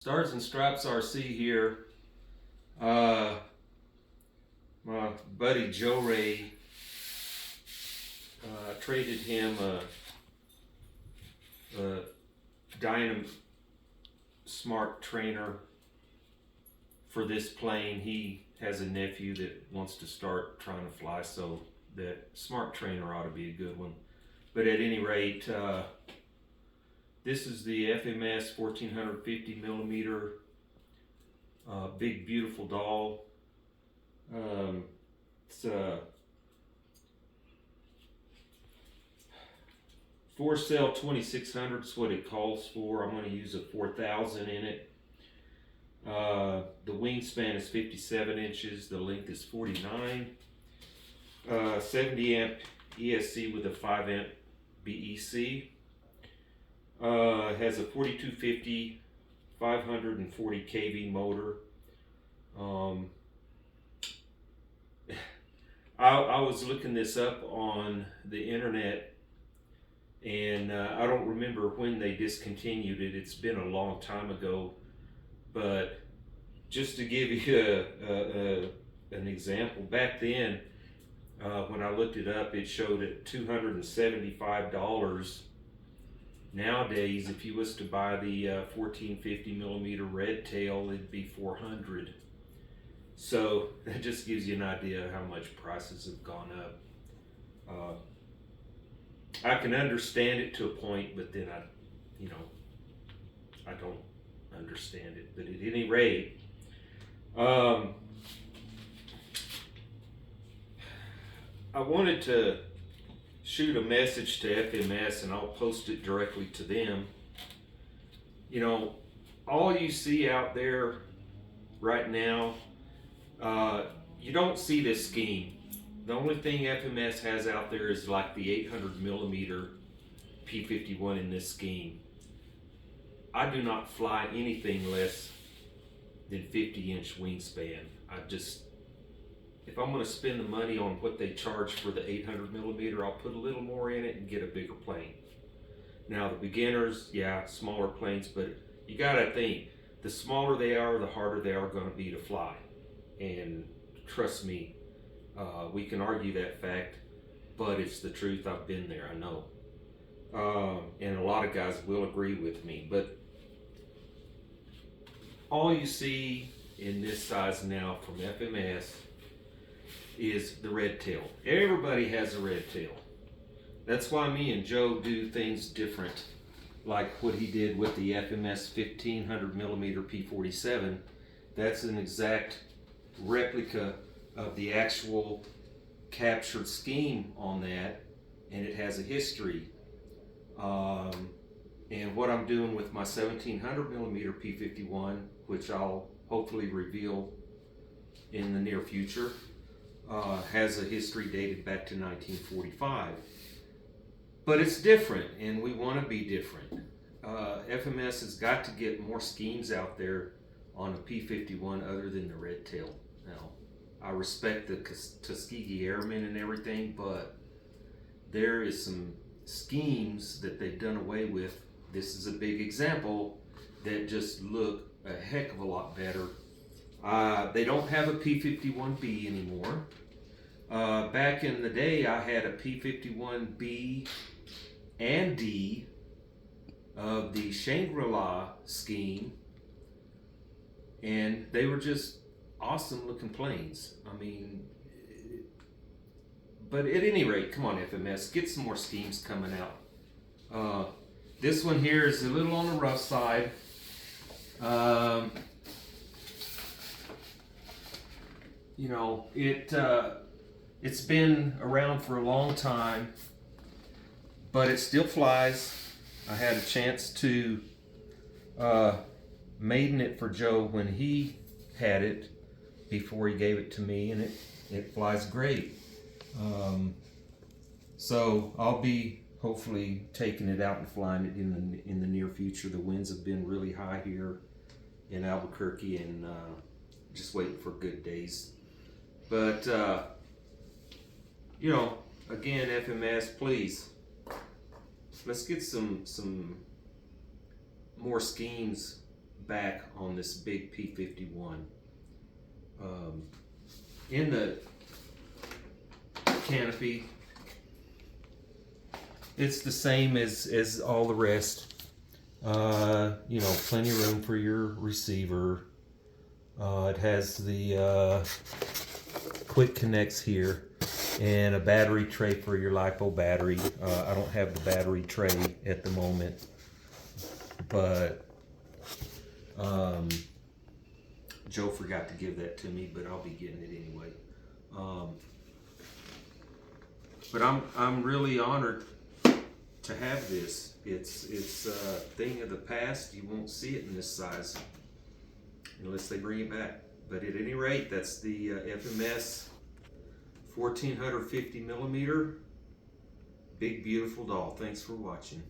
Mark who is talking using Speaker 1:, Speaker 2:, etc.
Speaker 1: Stars and Stripes RC here. My buddy Joe Ray traded him a Dynam Smart Trainer for this plane. He has a nephew that wants to start trying to fly, so that Smart Trainer ought to be a good one. But at any rate, this is the FMS 1450mm big beautiful doll. It's a 4-cell 2600 is what it calls for. I'm going to use a 4000 in it. The wingspan is 57 inches. The length is 49. 70 amp ESC with a 5 amp BEC. Has a 4250 540 kV motor. I was looking this up on the internet, and I don't remember when they discontinued it. It's been a long time ago, but just to give you an example, back then when I looked it up, it showed at $275. Nowadays, if you was to buy the 1450mm red tail, it'd be $400. So that just gives you an idea of how much prices have gone up. I can understand it to a point, but then I don't understand it. But at any rate, I wanted to shoot a message to FMS, and I'll post it directly to them. You know, all you see out there right now, you don't see this scheme. The only thing FMS has out there is like the 800mm P-51 in this scheme. I do not fly anything less than 50-inch wingspan. If I'm going to spend the money on what they charge for the 800mm, I'll put a little more in it and get a bigger plane. Now the beginners, yeah, smaller planes, but you gotta think, the smaller they are, the harder they are going to be to fly. And trust me, we can argue that fact, but it's the truth. I've been there, I know. And a lot of guys will agree with me, but all you see in this size now from FMS is the red tail. Everybody has a red tail. That's why me and Joe do things different, like what he did with the FMS 1500mm P-47. That's an exact replica of the actual captured scheme on that, and it has a history. And what I'm doing with my 1700mm P-51, which I'll hopefully reveal in the near future, has a history dated back to 1945. But it's different, and we want to be different. FMS has got to get more schemes out there on a P-51 other than the red tail. Now, I respect the Tuskegee Airmen and everything, but there is some schemes that they've done away with. This is a big example that just look a heck of a lot better. They don't have a P-51B anymore. Back in the day, I had a P-51B and D of the Shangri-La scheme, and they were just awesome looking planes. I mean, but at any rate, come on FMS, get some more schemes coming out. This one here is a little on the rough side. You know, it's been around for a long time, but it still flies. I had a chance to maiden it for Joe when he had it before he gave it to me, and it flies great. So I'll be hopefully taking it out and flying it in the near future. The winds have been really high here in Albuquerque, and just waiting for good days. But you know, again, FMS, please, let's get some more schemes back on this big P-51. In the canopy, it's the same as all the rest. You know, plenty of room for your receiver. It has the quick connects here and a battery tray for your LiPo battery. I don't have the battery tray at the moment, but Joe forgot to give that to me, but I'll be getting it anyway. But I'm really honored to have this. It's a thing of the past. You won't see it in this size unless they bring it back. But at any rate, that's the FMS 1450mm big beautiful doll. Thanks for watching.